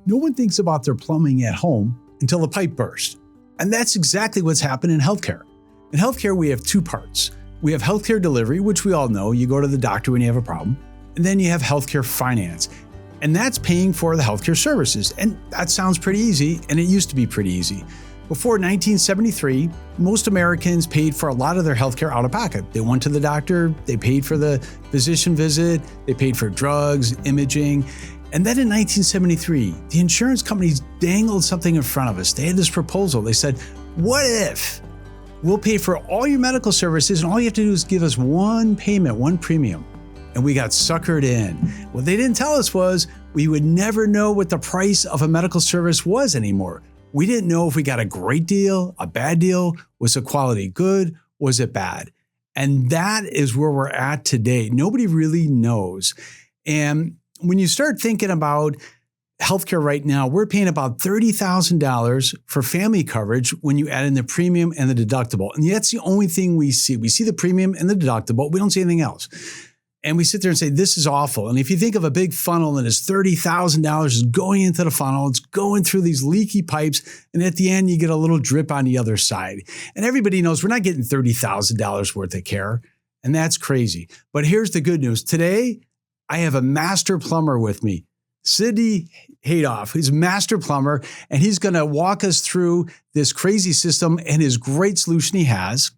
No one thinks about their plumbing at home until the pipe bursts. And that's exactly what's happened in healthcare. In healthcare, we have two parts. We have healthcare delivery, which we all know. You go to the doctor when you have a problem. And then you have healthcare finance. And that's paying for the healthcare services. And that sounds pretty easy, and it used to be pretty easy. Before 1973, most Americans paid for a lot of their healthcare out of pocket. They went to the doctor, they paid for the physician visit, they paid for drugs, imaging. And then in 1973, the insurance companies dangled something in front of us. They had this proposal. They said, what if we'll pay for all your medical services and all you have to do is give us one payment, one premium? And we got suckered in. What they didn't tell us was we would never know what the price of a medical service was anymore. We didn't know if we got a great deal, a bad deal, was the quality good, was it bad? And that is where we're at today. Nobody really knows. And when you start thinking about healthcare right now, we're paying about $30,000 for family coverage when you add in the premium and the deductible. And that's the only thing we see. We see the premium and the deductible. We don't see anything else. And we sit there and say, this is awful. And if you think of a big funnel and it's $30,000 is going into the funnel, it's going through these leaky pipes. And at the end, you get a little drip on the other side. And everybody knows we're not getting $30,000 worth of care. And that's crazy. But here's the good news. Today, I have a master plumber with me, Sidney Haydoff. He's a master plumber, and he's going to walk us through this crazy system and his great solution he has.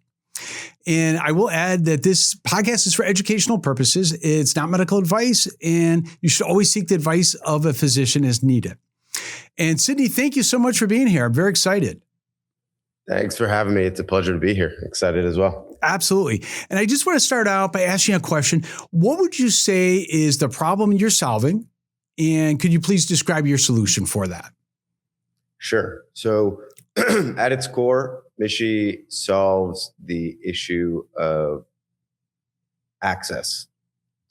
And I will add that this podcast is for educational purposes. It's not medical advice, and you should always seek the advice of a physician as needed. And Sidney, thank you so much for being here. I'm very excited. Thanks for having me. It's a pleasure to be here. Excited as well. Absolutely. And I just want to start out by asking a question. What would you say is the problem you're solving? And could you please describe your solution for that? Sure. So at its core, Mishi solves the issue of access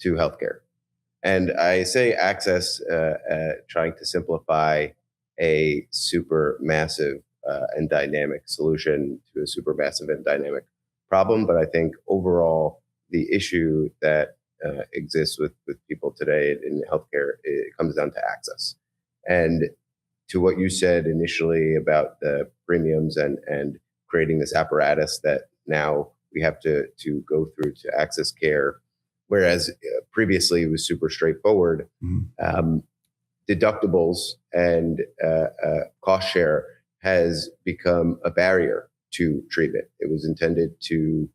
to healthcare. And I say access, trying to simplify a super massive and dynamic solution to a super massive and dynamic problem. But I think overall, the issue that exists with people today in healthcare, it comes down to access. And to what you said initially about the premiums and creating this apparatus that now we have to go through to access care, whereas previously it was super straightforward. Deductibles and cost share has become a barrier to treatment. It was intended to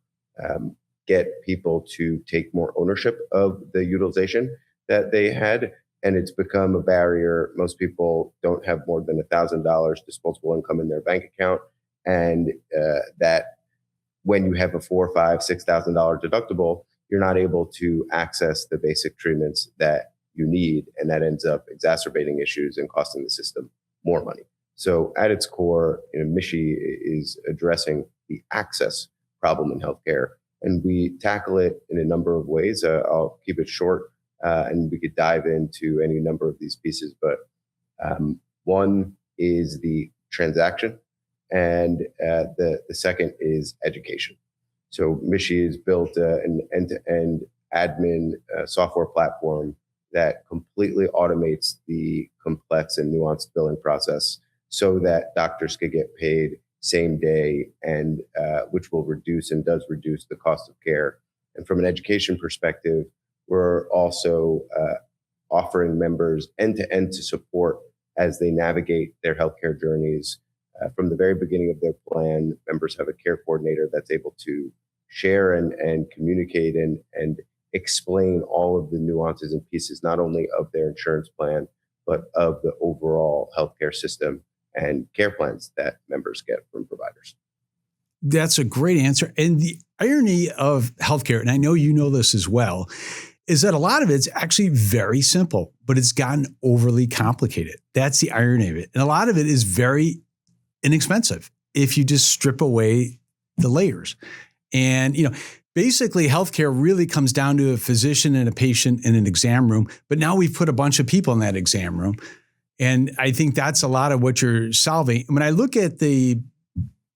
get people to take more ownership of the utilization that they had, and it's become a barrier. Most people don't have more than $1,000 disposable income in their bank account, and that when you have a $4,000, $5,000, $6,000 deductible, you're not able to access the basic treatments that you need, and that ends up exacerbating issues and costing the system more money. So at its core, Mishi is addressing the access problem in healthcare, and we tackle it in a number of ways. I'll keep it short, and we could dive into any number of these pieces. But one is the transaction, and the second is education. So Mishi has built an end-to-end admin software platform that completely automates the complex and nuanced billing process, so that doctors could get paid same day, and which will reduce and does reduce the cost of care. And from an education perspective, we're also offering members end-to-end to support as they navigate their healthcare journeys. From the very beginning of their plan, members have a care coordinator that's able to share and communicate and explain all of the nuances and pieces, not only of their insurance plan, but of the overall healthcare system and care plans that members get from providers. That's a great answer. And the irony of healthcare, and I know you know this as well, is that a lot of it's actually very simple, but it's gotten overly complicated. That's the irony of it. And a lot of it is very inexpensive if you just strip away the layers. And, basically healthcare really comes down to a physician and a patient in an exam room, but now we've put a bunch of people in that exam room. And I think that's a lot of what you're solving. When I look at the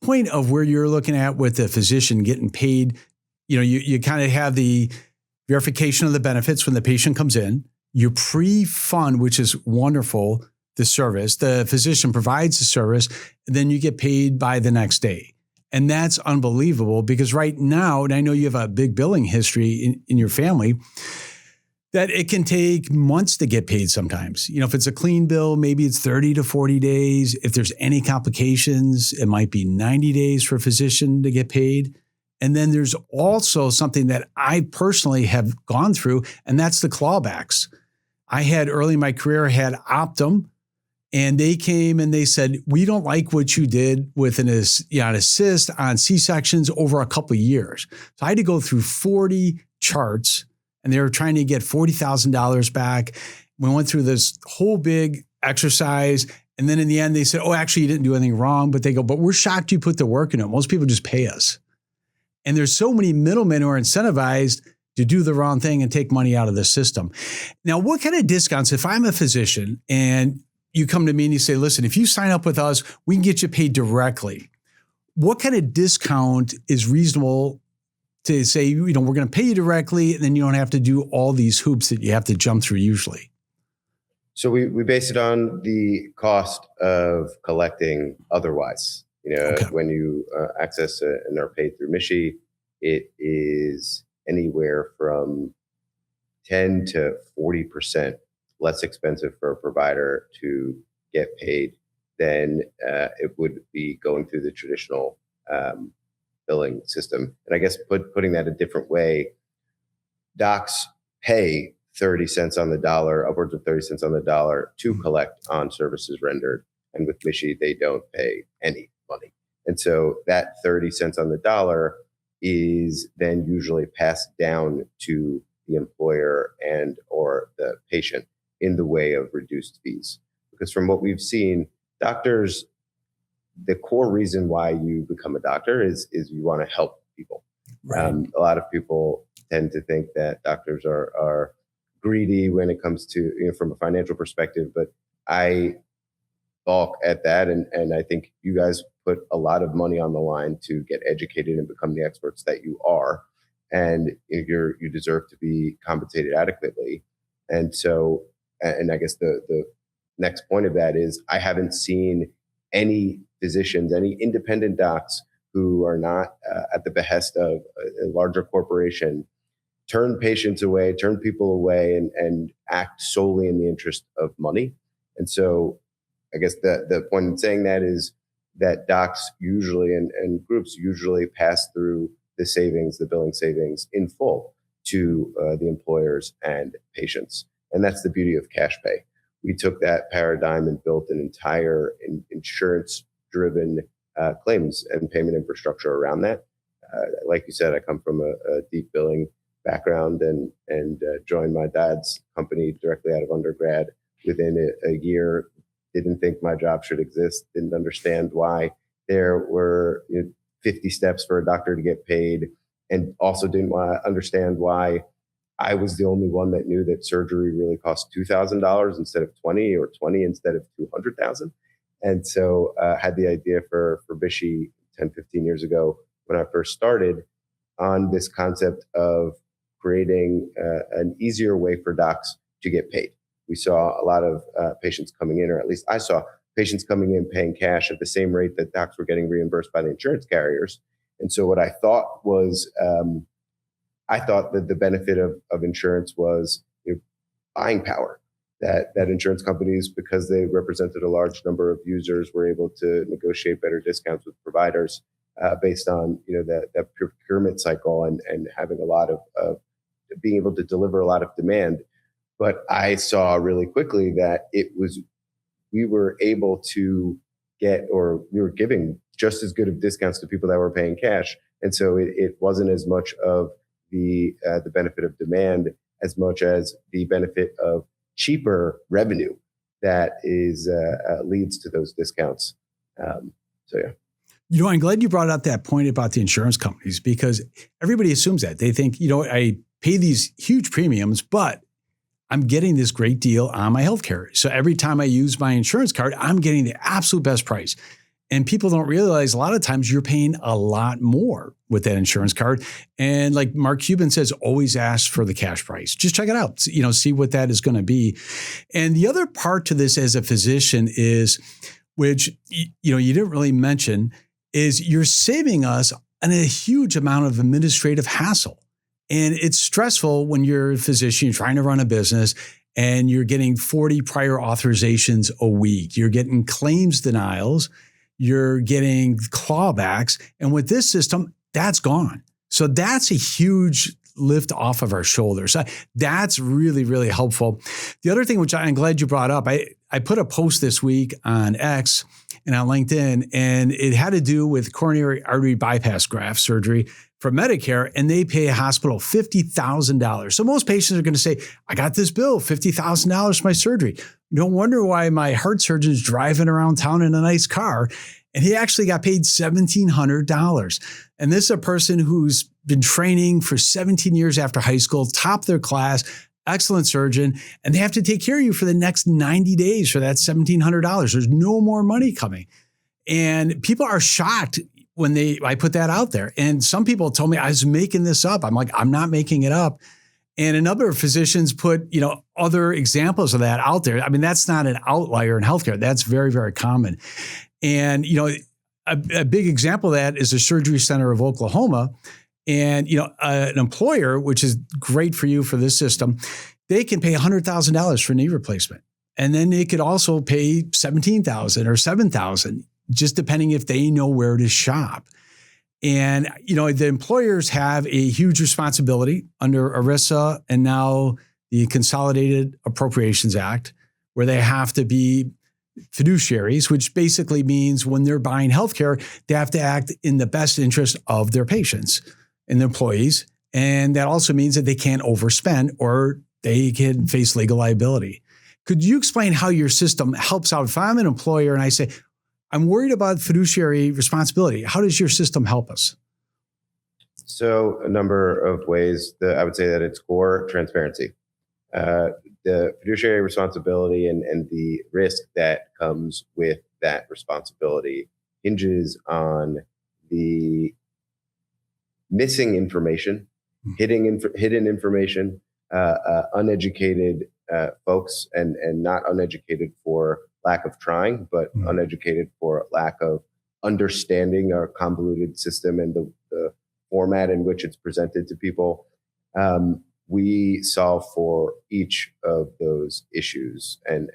point of where you're looking at with the physician getting paid, you kind of have the verification of the benefits when the patient comes in. You pre-fund, which is wonderful, the service, the physician provides the service, and then you get paid by the next day. And that's unbelievable because right now, and I know you have a big billing history in your family, that it can take months to get paid sometimes. You know, if it's a clean bill, maybe it's 30 to 40 days. If there's any complications, it might be 90 days for a physician to get paid. And then there's also something that I personally have gone through, and that's the clawbacks. I had early in my career, I had Optum, and they came and they said, we don't like what you did with an assist on C-sections over a couple of years. So I had to go through 40 charts, and they were trying to get $40,000 back. We went through this whole big exercise. And then in the end, they said, oh, actually, you didn't do anything wrong. But they go, but we're shocked you put the work in it. Most people just pay us. And there's so many middlemen who are incentivized to do the wrong thing and take money out of the system. Now, what kind of discounts, if I'm a physician and you come to me and you say, listen, if you sign up with us, we can get you paid directly. What kind of discount is reasonable to say, you know, we're going to pay you directly, and then you don't have to do all these hoops that you have to jump through usually? So we base it on the cost of collecting otherwise. You know, Okay. when you access and are paid through Mishi, it is anywhere from 10 to 40% less expensive for a provider to get paid than it would be going through the traditional billing system. And I guess putting that a different way, docs pay 30 cents on the dollar, upwards of 30 cents on the dollar to collect on services rendered. And with Mishi, they don't pay any money. And so that 30 cents on the dollar is then usually passed down to the employer and or the patient in the way of reduced fees. Because from what we've seen, doctors, the core reason why you become a doctor is you want to help people. Right. A lot of people tend to think that doctors are greedy when it comes to, you know, from a financial perspective, but I balk at that. And I think you guys put a lot of money on the line to get educated and become the experts that you are. And you deserve to be compensated adequately. And so, and I guess the next point of that is I haven't seen any physicians, any independent docs who are not at the behest of a larger corporation turn patients away, turn people away, and act solely in the interest of money. And so I guess the point in saying that is that docs usually and groups usually pass through the savings, the billing savings in full to the employers and patients. And that's the beauty of cash pay. We took that paradigm and built an entire insurance-driven claims and payment infrastructure around that. Like you said, I come from a deep billing background and joined my dad's company directly out of undergrad. Within a year, didn't think my job should exist, didn't understand why there were 50 steps for a doctor to get paid, and also didn't understand why I was the only one that knew that surgery really cost $2,000 instead of 20 or 20 instead of 200,000. And so had the idea for Mishi 10, 15 years ago when I first started on this concept of creating an easier way for docs to get paid. We saw a lot of patients coming in, or at least I saw patients coming in paying cash at the same rate that docs were getting reimbursed by the insurance carriers. And so what I thought was, I thought that the benefit of insurance was buying power. That insurance companies, because they represented a large number of users, were able to negotiate better discounts with providers based on that procurement cycle and having a lot of being able to deliver a lot of demand. But I saw really quickly that we were able to get, or we were giving just as good of discounts to people that were paying cash. And so it wasn't as much of the benefit of demand as much as the benefit of cheaper revenue that is leads to those discounts. So yeah. I'm glad you brought up that point about the insurance companies, because everybody assumes that. They think, I pay these huge premiums, but I'm getting this great deal on my healthcare. So every time I use my insurance card, I'm getting the absolute best price. And people don't realize a lot of times you're paying a lot more with that insurance card. And like Mark Cuban says, always ask for the cash price. Just check it out, see what that is going to be. And the other part to this as a physician is, which, you didn't really mention, is you're saving us a huge amount of administrative hassle. And it's stressful when you're a physician, you're trying to run a business, and you're getting 40 prior authorizations a week. You're getting claims denials. You're getting clawbacks. And with this system, that's gone. So that's a huge lift off of our shoulders. That's really, really helpful. The other thing, which I'm glad you brought up, I put a post this week on X and on LinkedIn, and it had to do with coronary artery bypass graft surgery for Medicare, and they pay a hospital $50,000. So most patients are going to say, I got this bill, $50,000 for my surgery. No wonder why my heart surgeon's driving around town in a nice car. And he actually got paid $1,700. And this is a person who's been training for 17 years after high school, top of their class, excellent surgeon, and they have to take care of you for the next 90 days for that $1,700. There's no more money coming. And people are shocked when I put that out there. And some people told me I was making this up. I'm like, I'm not making it up. And a number of physicians put, other examples of that out there. I mean, that's not an outlier in healthcare. That's very, very common. And, a big example of that is the Surgery Center of Oklahoma. And, an employer, which is great for you for this system, they can pay $100,000 for knee replacement. And then they could also pay $17,000 or $7,000, just depending if they know where to shop. And, the employers have a huge responsibility under ERISA and now the Consolidated Appropriations Act, where they have to be fiduciaries, which basically means when they're buying healthcare, they have to act in the best interest of their patients and their employees. And that also means that they can't overspend or they can face legal liability. Could you explain how your system helps out? If I'm an employer and I say, I'm worried about fiduciary responsibility, how does your system help us? So a number of ways. I would say that it's core transparency. The fiduciary responsibility and the risk that comes with that responsibility hinges on the missing information, hidden information, uneducated folks, and not uneducated for lack of trying, but uneducated for lack of understanding our convoluted system and the format in which it's presented to people. We solve for each of those issues, and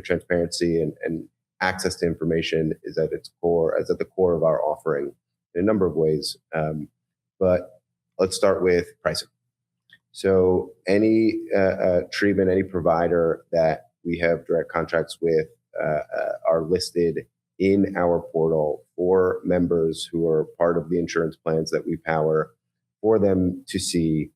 transparency and access to information is at the core of our offering in a number of ways. But let's start with pricing. So any treatment, any provider that we have direct contracts with are listed in our portal for members who are part of the insurance plans that we power, for them to see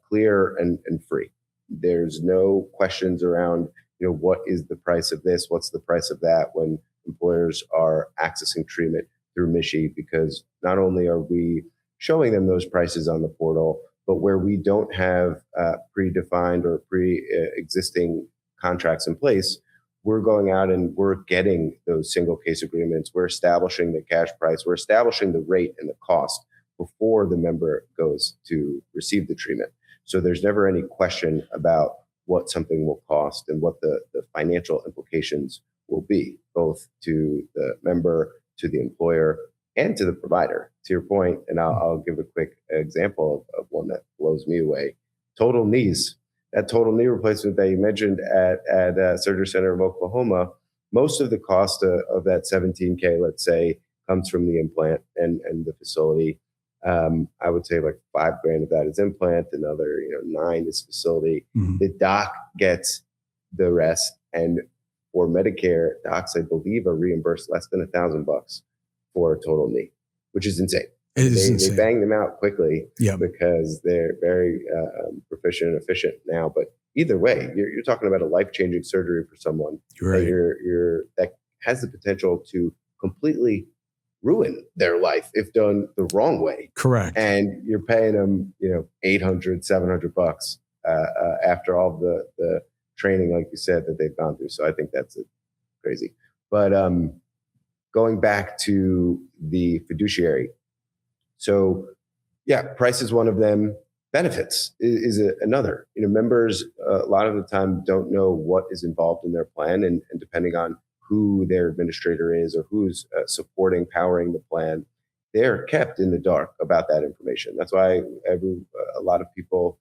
clear and free. There's no questions around, what is the price of this? What's the price of that when employers are accessing treatment through Mishi? Because not only are we showing them those prices on the portal, but where we don't have predefined or pre-existing contracts in place, we're going out and we're getting those single case agreements. We're establishing the cash price. We're establishing the rate and the cost before the member goes to receive the treatment. So there's never any question about what something will cost and what the financial implications will be, both to the member, to the employer, and to the provider. To your point, and I'll give a quick example of one that blows me away. Total knees. That total knee replacement that you mentioned at Surgery Center of Oklahoma, most of the cost of that $17K, let's say, comes from the implant and the facility. I would say like $5,000 of that is implant, another $9,000 is facility. Mm-hmm. The doc gets the rest, and for Medicare, docs, I believe, are reimbursed less than $1,000 for a total knee, which is insane. They bang them out quickly because they're very proficient and efficient now. But either way, you're talking about a life-changing surgery for someone that has the potential to completely ruin their life if done the wrong way. Correct. And you're paying them, $800, $700 after all the training, like you said, that they've gone through. So I think that's crazy. But going back to the fiduciary. So yeah, price is one of them. Benefits is another. Members a lot of the time don't know what is involved in their plan, and depending on who their administrator is or who's supporting, powering the plan, they're kept in the dark about that information. That's why a lot of people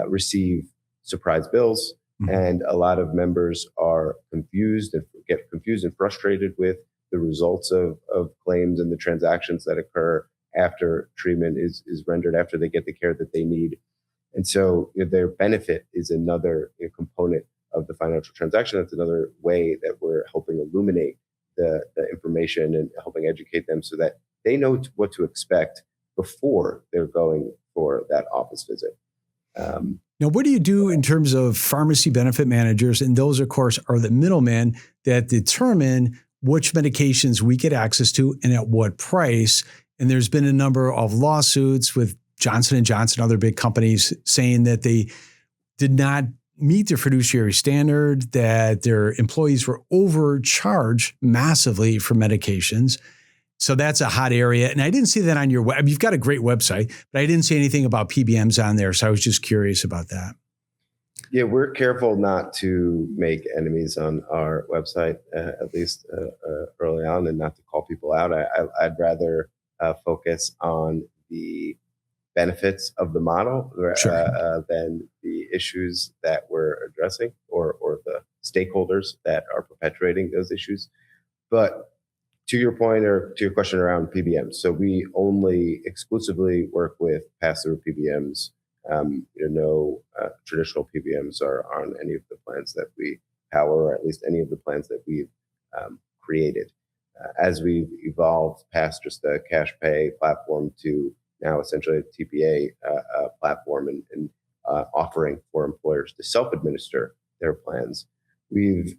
receive surprise bills, and a lot of members are confused and get confused and frustrated with the results of claims and the transactions that occur after treatment is rendered, after they get the care that they need. And so their benefit is another component of the financial transaction. That's another way that we're helping illuminate the information and helping educate them so that they know what to expect before they're going for that office visit. Now, what do you do in terms of pharmacy benefit managers? And those, of course, are the middlemen that determine which medications we get access to and at what price. And there's been a number of lawsuits with Johnson & Johnson, other big companies, saying that they did not meet their fiduciary standard, that their employees were overcharged massively for medications. So that's a hot area. And I didn't see that on your web. You've got a great website, but I didn't see anything about PBMs on there. So I was just curious about that. Yeah, we're careful not to make enemies on our website, at least early on, and not to call people out. I'd rather focus on the benefits of the model than the issues that we're addressing or the stakeholders that are perpetuating those issues. But to your point, or to your question around PBMs, so we only exclusively work with pass-through PBMs. No traditional PBMs are on any of the plans that we power, or at least any of the plans that we've created. As we've evolved past just a cash pay platform to now essentially a TPA platform and offering for employers to self-administer their plans, we've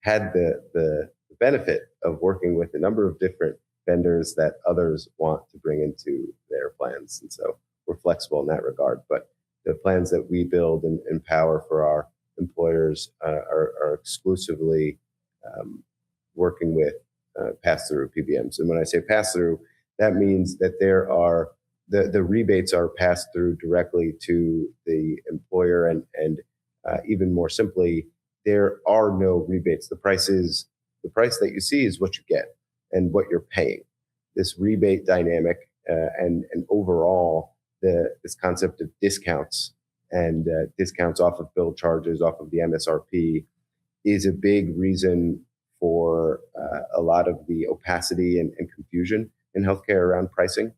had the benefit of working with a number of different vendors that others want to bring into their plans. And so we're flexible in that regard. But the plans that we build and power for our employers are exclusively working with pass-through PBMs. And when I say pass-through, that means that there are the rebates are passed through directly to the employer, and even more simply, there are no rebates. The price that you see is what you get and what you're paying. This rebate dynamic and overall this concept of discounts and discounts off of bill charges, off of the MSRP, is a big reason for a lot of the opacity and confusion in healthcare around pricing.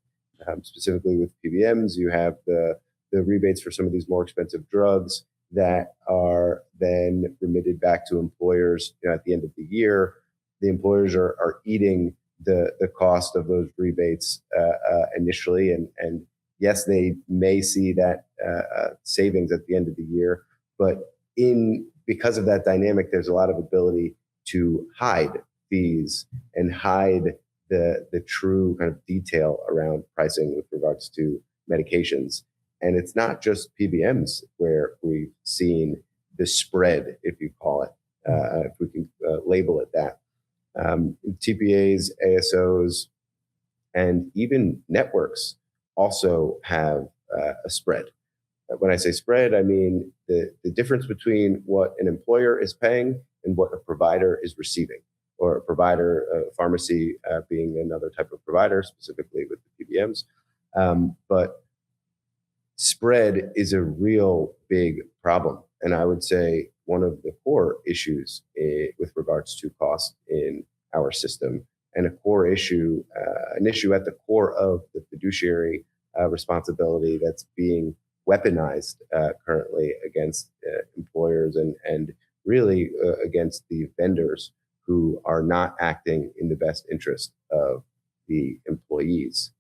Specifically with PBMs, you have the rebates for some of these more expensive drugs that are then remitted back to employers at the end of the year. The employers are eating the cost of those rebates initially, and yes, they may see that savings at the end of the year, but because of that dynamic, there's a lot of ability to hide fees and hide the true kind of detail around pricing with regards to medications. And it's not just PBMs where we've seen the spread, if you call it, if we can label it that. TPAs, ASOs, and even networks also have a spread. When I say spread, I mean the difference between what an employer is paying and what a provider is receiving, or a provider, pharmacy being another type of provider, specifically with the PBMs. But spread is a real big problem. And I would say one of the core issues with regards to cost in our system, and a core issue, an issue at the core of the fiduciary responsibility that's being weaponized currently against employers and really against the vendors who are not acting in the best interest of the employees.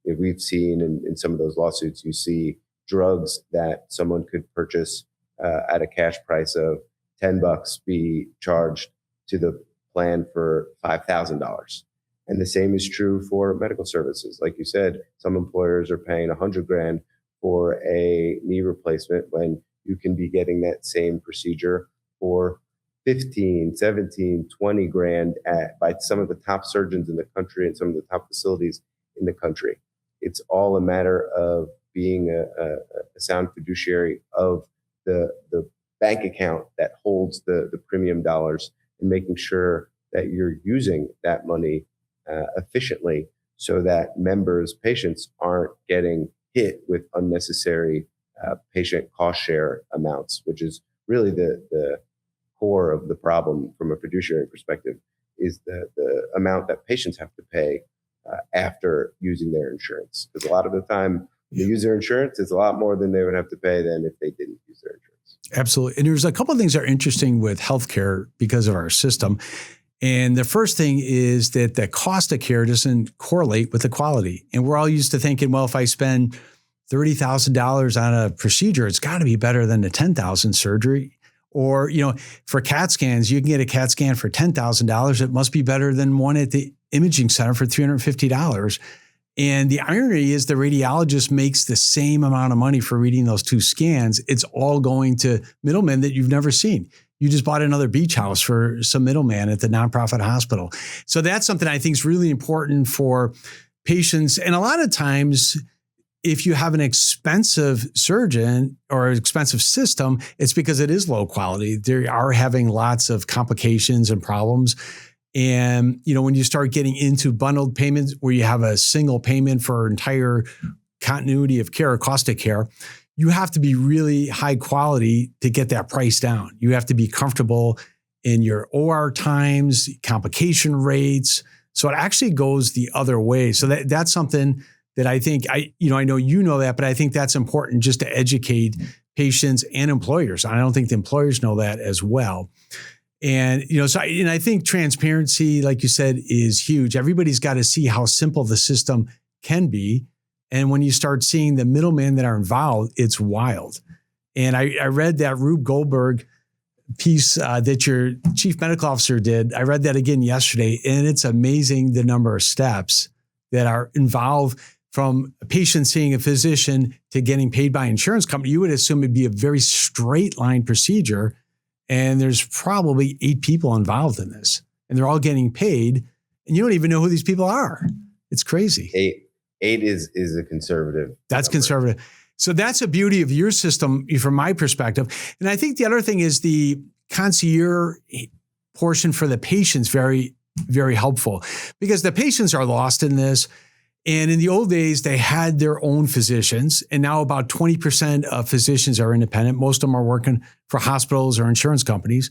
We've seen in some of those lawsuits, you see drugs that someone could purchase at a cash price of $10 be charged to the plan for $5,000. And the same is true for medical services. Like you said, some employers are paying $100,000 for a knee replacement when you can be getting that same procedure for 15, 17, 20 grand by some of the top surgeons in the country and some of the top facilities in the country. It's all a matter of being a sound fiduciary of the bank account that holds the premium dollars and making sure that you're using that money efficiently so that members, patients aren't getting hit with unnecessary patient cost share amounts, which is really the core of the problem from a fiduciary perspective, is the amount that patients have to pay after using their insurance. Because a lot of the time, they use their insurance, it's a lot more than they would have to pay than if they didn't use their insurance. Absolutely. And there's a couple of things that are interesting with healthcare because of our system. And the first thing is that the cost of care doesn't correlate with the quality. And we're all used to thinking, well, if I spend $30,000 on a procedure, it's got to be better than the $10,000 surgery. Or, for CAT scans, you can get a CAT scan for $10,000. It must be better than one at the imaging center for $350. And the irony is the radiologist makes the same amount of money for reading those two scans. It's all going to middlemen that you've never seen. You just bought another beach house for some middleman at the nonprofit hospital. So that's something I think is really important for patients. And a lot of times, if you have an expensive surgeon or an expensive system, it's because it is low quality. They are having lots of complications and problems. And, when you start getting into bundled payments where you have a single payment for entire continuity of care or cost of care, you have to be really high quality to get that price down. You have to be comfortable in your OR times, complication rates. So it actually goes the other way. So that's something that I think I know you know that, but I think that's important just to educate patients and employers. I don't think the employers know that as well. And, I think transparency, like you said, is huge. Everybody's got to see how simple the system can be. And when you start seeing the middlemen that are involved, it's wild. And I read that Rube Goldberg piece that your chief medical officer did. I read that again yesterday, and it's amazing the number of steps that are involved from a patient seeing a physician to getting paid by an insurance company. You would assume it'd be a very straight line procedure. And there's probably 8 people involved in this, and they're all getting paid, and you don't even know who these people are. It's crazy. 8 is a conservative. That's number. Conservative. So that's a beauty of your system from my perspective. And I think the other thing is the concierge portion for the patients, very, very helpful, because the patients are lost in this. And in the old days, they had their own physicians, and now about 20% of physicians are independent. Most of them are working for hospitals or insurance companies.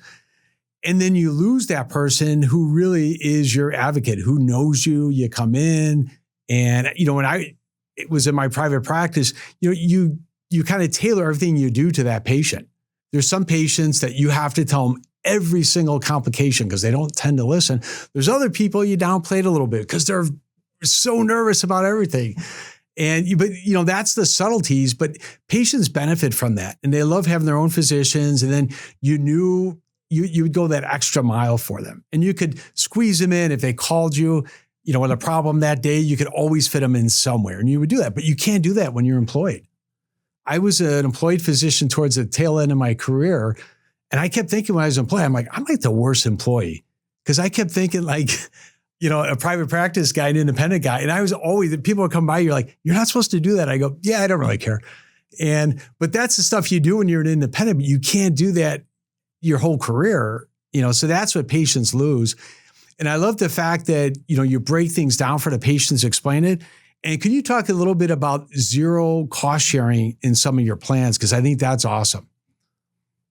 And then you lose that person who really is your advocate, who knows you. You come in, and when it was in my private practice, you kind of tailor everything you do to that patient. There's some patients that you have to tell them every single complication because they don't tend to listen. There's other people you downplay it a little bit because they're so nervous about everything. But that's the subtleties, but patients benefit from that. And they love having their own physicians. And then you would go that extra mile for them. And you could squeeze them in if they called you, with a problem that day, you could always fit them in somewhere. And you would do that. But you can't do that when you're employed. I was an employed physician towards the tail end of my career. And I kept thinking when I was employed, I'm like the worst employee. Because I kept thinking a private practice guy, an independent guy. And I was always, people would come by, you're like, you're not supposed to do that. I go, yeah, I don't really care. But that's the stuff you do when you're an independent, but you can't do that your whole career, so that's what patients lose. And I love the fact that, you break things down for the patients, explain it. And can you talk a little bit about zero cost sharing in some of your plans? Because I think that's awesome.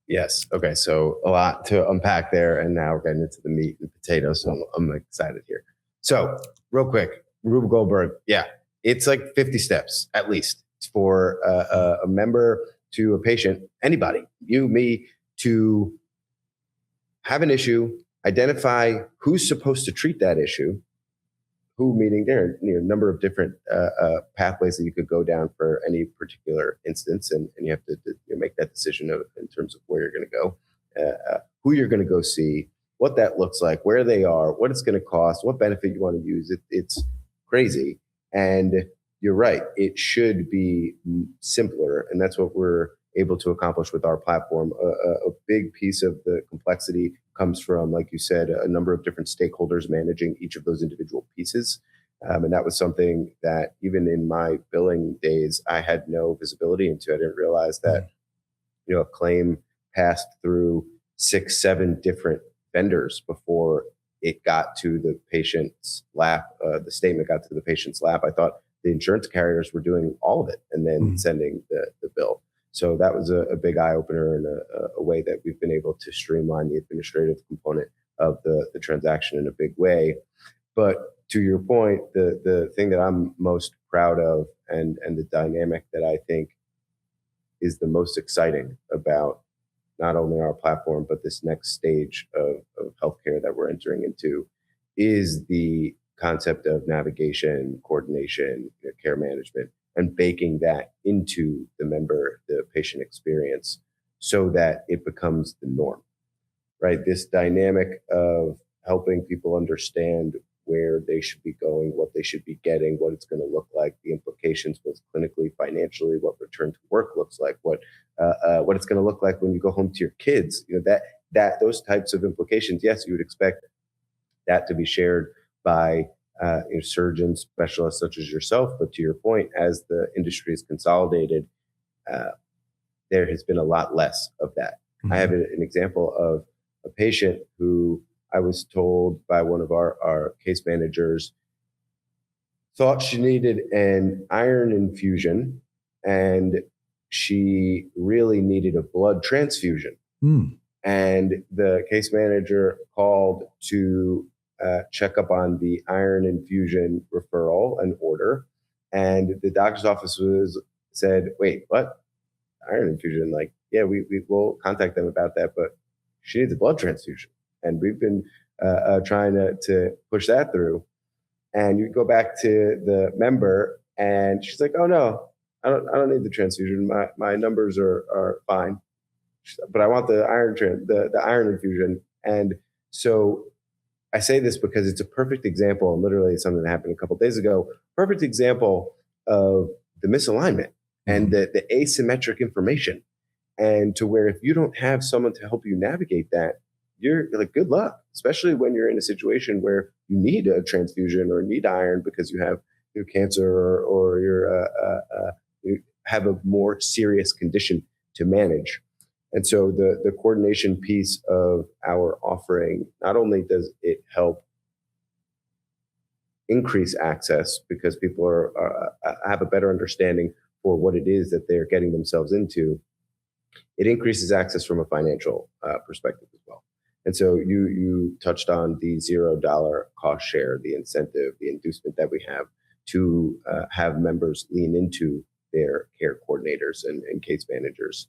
Yes. Okay. So a lot to unpack there. And now we're getting into the meat and potatoes. So I'm excited here. So real quick, Rube Goldberg. Yeah. It's like 50 steps at least for a member to a patient, anybody, you, me, to have an issue, identify who's supposed to treat that issue, who, meaning there are a number of different pathways that you could go down for any particular instance, and you have to make that decision in terms of where you're going to go, who you're going to go see, what that looks like, where they are, what it's going to cost, what benefit you want to use. It's crazy, and you're right. It should be simpler, and that's what we're able to accomplish with our platform. A big piece of the complexity comes from, like you said, a number of different stakeholders managing each of those individual pieces. And that was something that even in my billing days, I had no visibility into. I didn't realize that, a claim passed through 6, 7 different vendors before it got to the patient's lap. The statement got to the patient's lap. I thought the insurance carriers were doing all of it and then sending the bill. So that was a big eye opener and a way that we've been able to streamline the administrative component of the transaction in a big way. But to your point, the thing that I'm most proud of and the dynamic that I think is the most exciting about not only our platform, but this next stage of healthcare that we're entering into is the concept of navigation, coordination, care management, and baking that into the patient experience so that it becomes the norm, right? This dynamic of helping people understand where they should be going, what they should be getting, what it's going to look like, the implications both clinically, financially, what return to work looks like, what it's going to look like when you go home to your kids. That those types of implications. Yes, you would expect that to be shared by surgeons, specialists such as yourself. But to your point, as the industry is consolidated, there has been a lot less of that. I have an example of a patient who I was told by one of our case managers thought she needed an iron infusion and she really needed a blood transfusion. And the case manager called to check up on the iron infusion referral and order. And the doctor's office said, wait, what? Iron infusion? Like, yeah, we will contact them about that, but she needs a blood transfusion. And we've been trying to push that through. And you go back to the member and she's like, oh no, I don't need the transfusion. My numbers are fine, but I want the iron infusion. And so I say this because it's a perfect example, and literally something that happened a couple of days ago, perfect example of the misalignment and the asymmetric information. And to where if you don't have someone to help you navigate that, you're like, good luck, especially when you're in a situation where you need a transfusion or need iron because you have your cancer or you have a more serious condition to manage. And so the coordination piece of our offering, not only does it help increase access because people have a better understanding for what it is that they're getting themselves into, it increases access from a financial perspective as well. And so you touched on the $0 cost share, the incentive, the inducement that we have to have members lean into their care coordinators and case managers.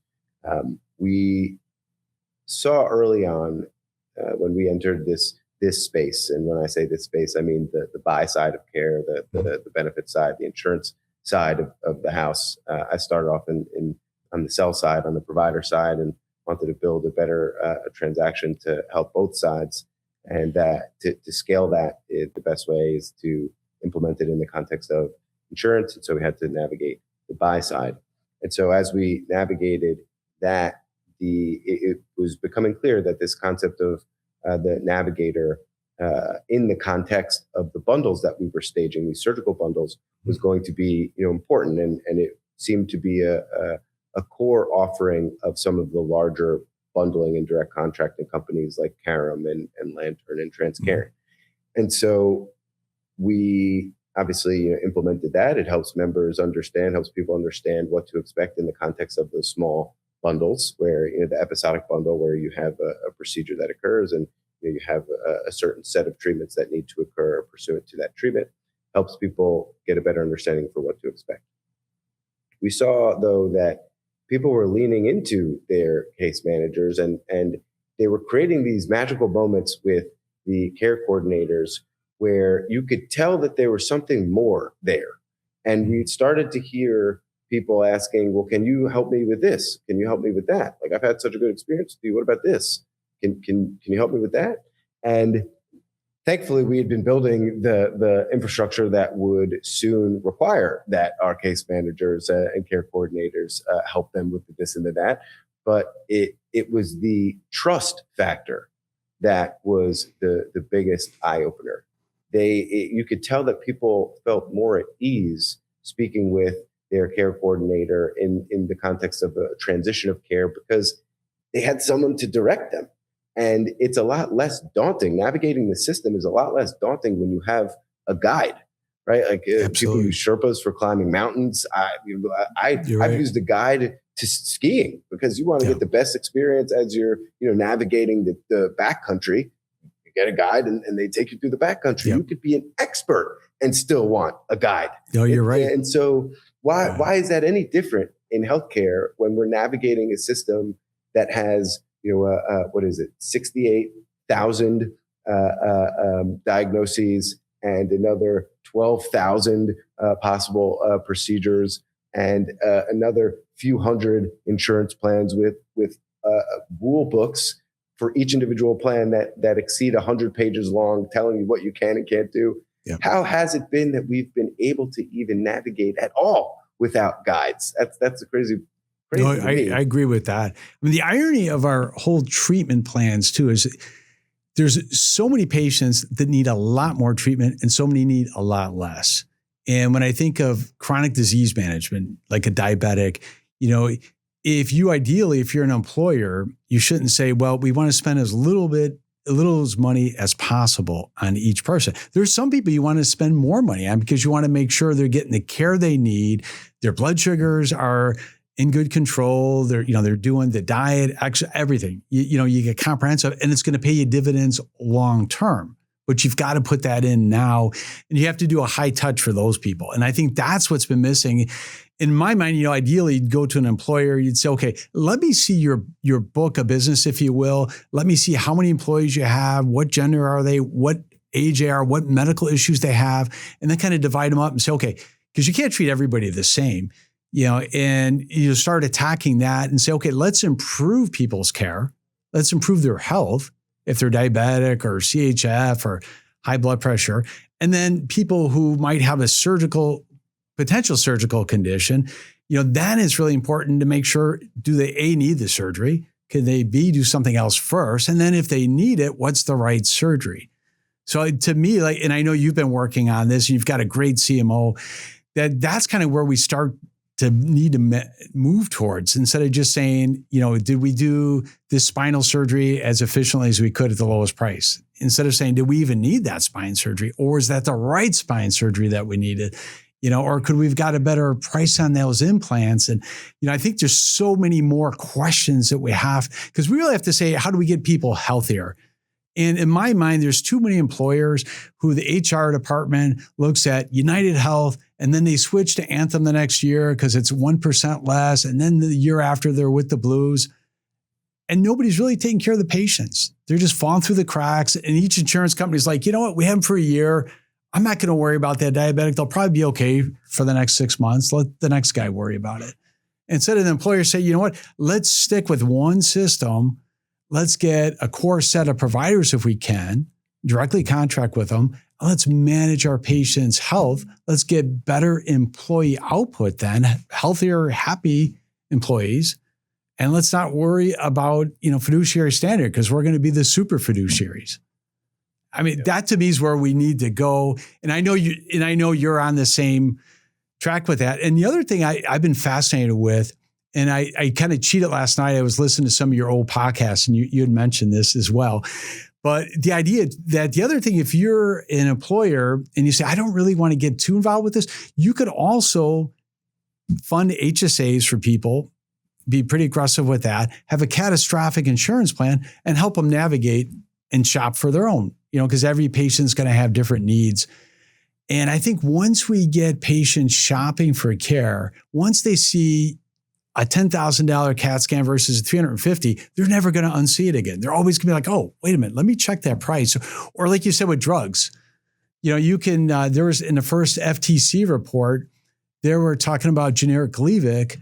We saw early on when we entered this space, and when I say this space, I mean the buy side of care, the benefit side, the insurance side of the house. I started off on the sell side, on the provider side, and wanted to build a better transaction to help both sides. And to scale that, the best way is to implement it in the context of insurance. And so we had to navigate the buy side. And so as we navigated that, it was becoming clear that this concept of the navigator in the context of the bundles that we were staging, these surgical bundles, was going to be important. And it seemed to be a core offering of some of the larger bundling and direct contracting companies like Carum and Lantern and Transcarent. And so we obviously implemented that. It helps members understand, helps people understand what to expect in the context of those small bundles, where the episodic bundle, where you have a procedure that occurs and you have a certain set of treatments that need to occur pursuant to that treatment, helps people get a better understanding for what to expect. We saw, though, that people were leaning into their case managers and they were creating these magical moments with the care coordinators where you could tell that there was something more there. And we started to hear people asking, well, can you help me with this? Can you help me with that? Like, I've had such a good experience with you. What about this? Can you help me with that? And thankfully, we had been building the infrastructure that would soon require that our case managers and care coordinators help them with this and that. But it was the trust factor that was the biggest eye opener. You could tell that people felt more at ease speaking with their care coordinator in the context of a transition of care because they had someone to direct them. And it's a lot less daunting. Navigating the system is a lot less daunting when you have a guide, right? Like people use Sherpas for climbing mountains. I've used a guide to skiing because you want to get the best experience as you're navigating the backcountry. You get a guide and they take you through the backcountry. Yep. You could be an expert and still want a guide. No, you're right. And so why is that any different in healthcare when we're navigating a system that has 68,000 diagnoses and another 12,000 possible procedures and another few hundred insurance plans with rule books for each individual plan that exceed 100 pages long, telling you what you can and can't do. Yep. How has it been that we've been able to even navigate at all without guides? That's a crazy. No, I agree with that. I mean, the irony of our whole treatment plans too is there's so many patients that need a lot more treatment and so many need a lot less. And when I think of chronic disease management, like a diabetic, if you're an employer, you shouldn't say, well, we want to spend as little money as possible on each person. There's some people you want to spend more money on because you want to make sure they're getting the care they need. Their blood sugars are in good control. They're doing the diet, everything. You get comprehensive, and it's going to pay you dividends long term. But you've got to put that in now, and you have to do a high touch for those people. And I think that's what's been missing. In my mind, ideally, you'd go to an employer, you'd say, okay, let me see your book of business, if you will. Let me see how many employees you have, what gender are they, what age they are, what medical issues they have, and then kind of divide them up and say, okay, because you can't treat everybody the same. And you start attacking that and say, okay, let's improve people's care. Let's improve their health if they're diabetic or CHF or high blood pressure. And then people who might have a potential surgical condition, that is really important to make sure, do they A, need the surgery? Can they B, do something else first? And then if they need it, what's the right surgery? So to me, and I know you've been working on this, and you've got a great CMO, that's kind of where we start to need to move towards, instead of just saying, did we do this spinal surgery as efficiently as we could at the lowest price? Instead of saying, did we even need that spine surgery? Or is that the right spine surgery that we needed? Or could we've got a better price on those implants? And, I think there's so many more questions that we have, because we really have to say, how do we get people healthier? And in my mind, there's too many employers who the HR department looks at United Health, and then they switch to Anthem the next year because it's 1% less. And then the year after, they're with the Blues. And nobody's really taking care of the patients. They're just falling through the cracks. And each insurance company's like, you know what? We have them for a year. I'm not going to worry about that diabetic. They'll probably be okay for the next 6 months. Let the next guy worry about it. Instead of the employer say, you know what? Let's stick with one system. Let's get a core set of providers if we can, directly contract with them. Let's manage our patients' health. Let's get better employee output then, healthier, happy employees. And let's not worry about, fiduciary standard, because we're going to be the super fiduciaries. I mean, that to me is where we need to go. And I know you're on the same track with that. And the other thing I've been fascinated with, and I kind of cheated last night. I was listening to some of your old podcasts, and you had mentioned this as well. But the idea that the other thing, if you're an employer and you say, I don't really want to get too involved with this, you could also fund HSAs for people, be pretty aggressive with that, have a catastrophic insurance plan, and help them navigate and shop for their own, because every patient's going to have different needs. And I think once we get patients shopping for care, once they see a $10,000 CAT scan versus $350, they're never going to unsee it again. They're always going to be like, oh, wait a minute, let me check that price. Or like you said with drugs, you can, there was in the first FTC report, they were talking about generic Gleevec,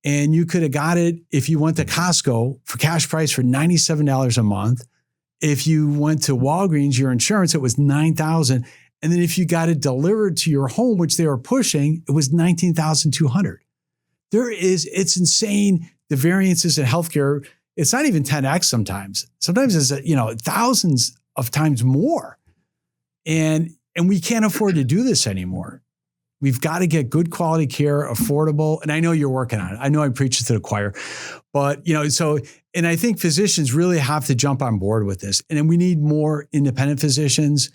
and you could have got it if you went to Costco for cash price for $97 a month. If you went to Walgreens, your insurance, it was $9,000. And then if you got it delivered to your home, which they were pushing, it was $19,200. It's insane. The variances in healthcare, it's not even 10X sometimes. Sometimes it's, thousands of times more. And we can't afford to do this anymore. We've got to get good quality care, affordable. And I know you're working on it. I know I preach it to the choir, but and I think physicians really have to jump on board with this. And then we need more independent physicians.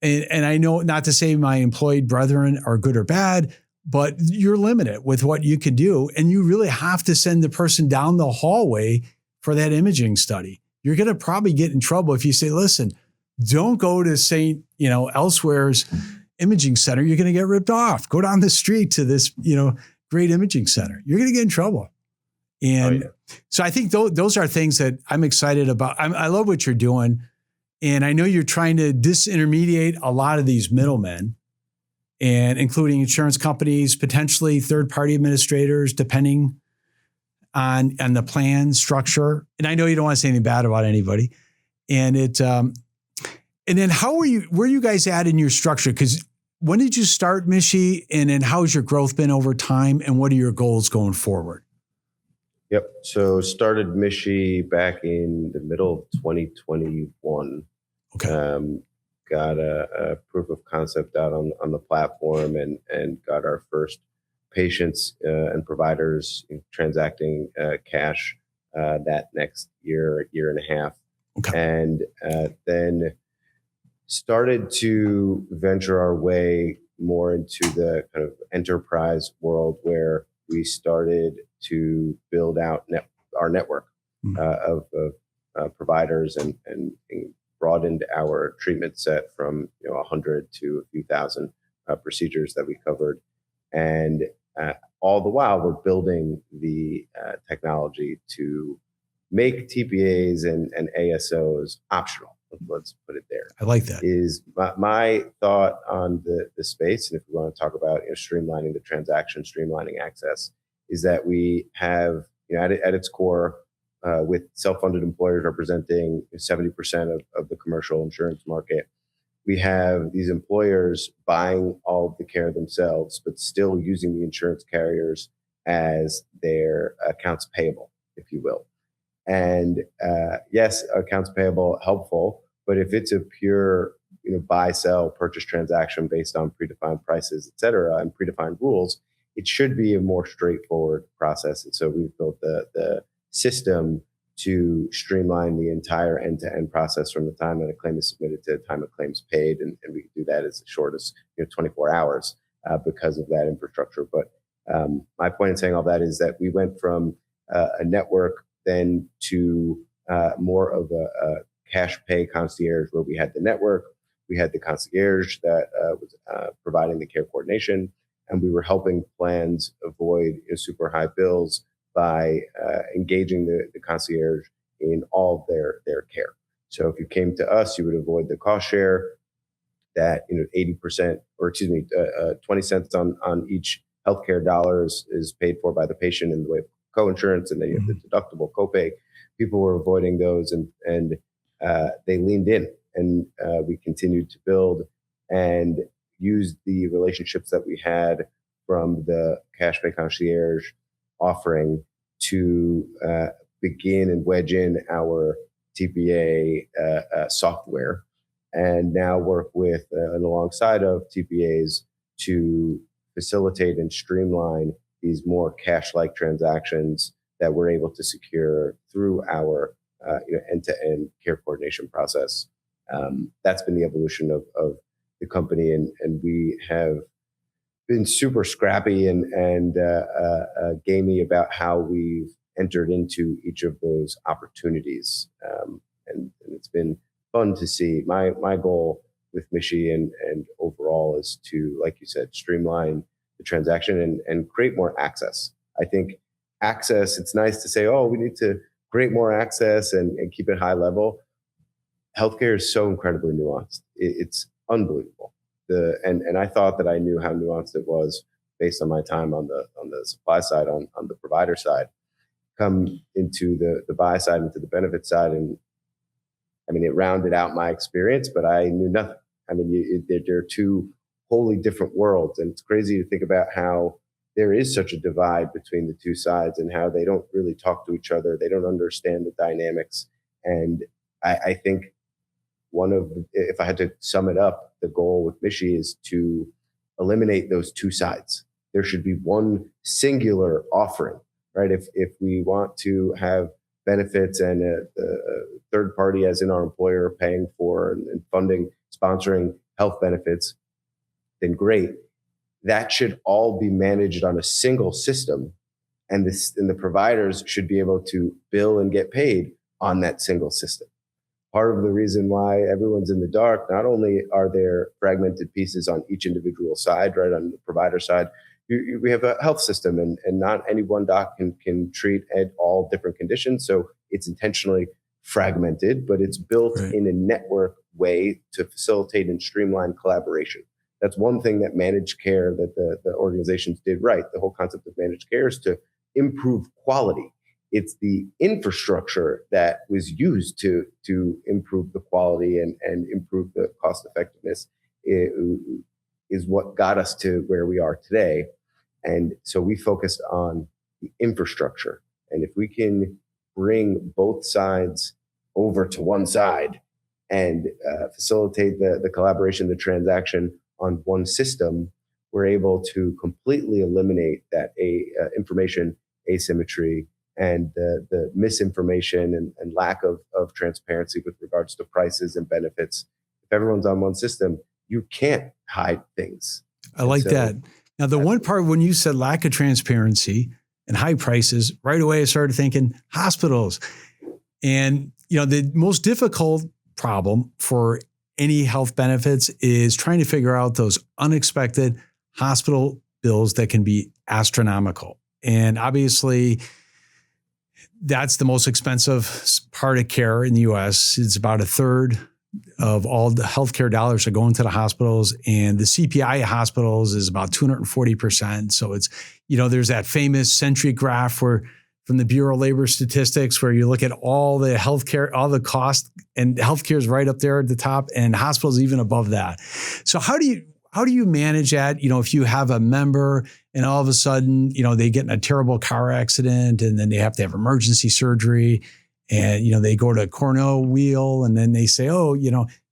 And I know, not to say my employed brethren are good or bad, but you're limited with what you can do. And you really have to send the person down the hallway for that imaging study. You're going to probably get in trouble if you say, listen, don't go to elsewhere's imaging center. You're going to get ripped off. Go down the street to this, great imaging center. You're going to get in trouble. And so I think those are things that I'm excited about. I love what you're doing. And I know you're trying to disintermediate a lot of these middlemen, and including insurance companies, potentially third-party administrators, depending on the plan structure. And I know you don't want to say anything bad about anybody. And and then where are you guys at in your structure? Because when did you start Mishi? And then how's your growth been over time? And what are your goals going forward? Yep. So started Mishi back in the middle of 2021. Okay. Got a proof of concept out on the platform and got our first patients and providers transacting cash that next year and a half. Okay. And then started to venture our way more into the kind of enterprise world, where we started to build out our network of providers and broadened our treatment set from 100 to a few thousand procedures that we covered. And all the while, we're building the technology to make TPAs and ASOs optional. Let's put it there. I like that. Is my thought on the space. And if we want to talk about streamlining the transaction, streamlining access, is that we have, at its core, with self-funded employers representing 70% of the commercial insurance market, we have these employers buying all of the care themselves, but still using the insurance carriers as their accounts payable, if you will. And yes, accounts payable helpful, but if it's a pure buy, sell, purchase transaction based on predefined prices, et cetera, and predefined rules, it should be a more straightforward process. And so we've built the system to streamline the entire end-to-end process from the time that a claim is submitted to the time a claim is paid. And we can do that as short as 24 hours because of that infrastructure. But my point in saying all that is that we went from a network then to more of a cash pay concierge, where we had the network, we had the concierge that was providing the care coordination, and we were helping plans avoid super high bills by engaging the concierge in all of their care. So if you came to us, you would avoid the cost share that 80%, or 20 cents on each healthcare dollar is paid for by the patient in the way of co-insurance, and then you have the deductible copay. People were avoiding those, and they leaned in, and we continued to build and use the relationships that we had from the cash pay concierge offering to begin and wedge in our TPA software, and now work with and alongside of TPAs to facilitate and streamline these more cash-like transactions that we're able to secure through our end-to-end care coordination process. That's been the evolution of the company, and we have been super scrappy and gamey about how we've entered into each of those opportunities, and it's been fun to see. My goal with Mishi and overall is to, like you said, streamline the transaction and create more access. I think access, it's nice to say, oh, we need to create more access and keep it high level. Healthcare is so incredibly nuanced. It's unbelievable. And I thought that I knew how nuanced it was based on my time on the supply side, on the provider side. Come into the buy side, into the benefit side, and I mean, it rounded out my experience, but I knew nothing. I mean, they're two wholly different worlds. And it's crazy to think about how there is such a divide between the two sides and how they don't really talk to each other. They don't understand the dynamics. And I think if I had to sum it up, the goal with Mishi is to eliminate those two sides. There should be one singular offering, right? If we want to have benefits and a third party, as in our employer, paying for and funding, sponsoring health benefits, then great. That should all be managed on a single system, and the providers should be able to bill and get paid on that single system. Part of the reason why everyone's in the dark, not only are there fragmented pieces on each individual side, right, on the provider side, we have a health system, and not any one doc can treat all different conditions. So it's intentionally fragmented, but it's built in a network way to facilitate and streamline collaboration. That's one thing that managed care, that the organizations did right. The whole concept of managed care is to improve quality. It's the infrastructure that was used to improve the quality and improve the cost effectiveness is what got us to where we are today. And so we focused on the infrastructure. And if we can bring both sides over to one side and facilitate the collaboration, the transaction on one system, we're able to completely eliminate that information asymmetry and the misinformation and lack of transparency with regards to prices and benefits. If everyone's on one system, you can't hide things. I like that. Now, the one part when you said lack of transparency and high prices, right away I started thinking hospitals. And, the most difficult problem for any health benefits is trying to figure out those unexpected hospital bills that can be astronomical. And obviously, that's the most expensive part of care in the U.S. It's about a third of all the healthcare dollars are going to the hospitals, and the CPI at hospitals is about 240%. So it's, there's that famous century graph from the Bureau of Labor Statistics where you look at all the healthcare, all the cost, and healthcare is right up there at the top, and hospitals even above that. So how do you manage that? If you have a member and all of a sudden, they get in a terrible car accident and then they have to have emergency surgery, and, they go to a Cornell wheel and then they say, oh,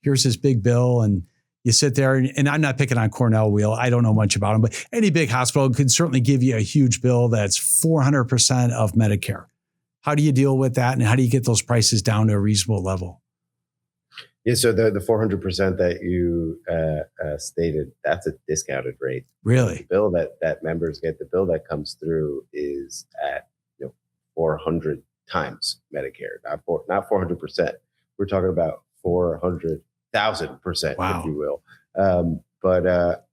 here's this big bill, and you sit there, and I'm not picking on Cornell wheel. I don't know much about them, but any big hospital could certainly give you a huge bill that's 400% of Medicare. How do you deal with that? And how do you get those prices down to a reasonable level? Yeah, so the 400% that you stated, that's a discounted rate. Really? The bill that members get, the bill that comes through is at 400 times Medicare, not 400%. We're talking about 400,000%, wow, if you will. But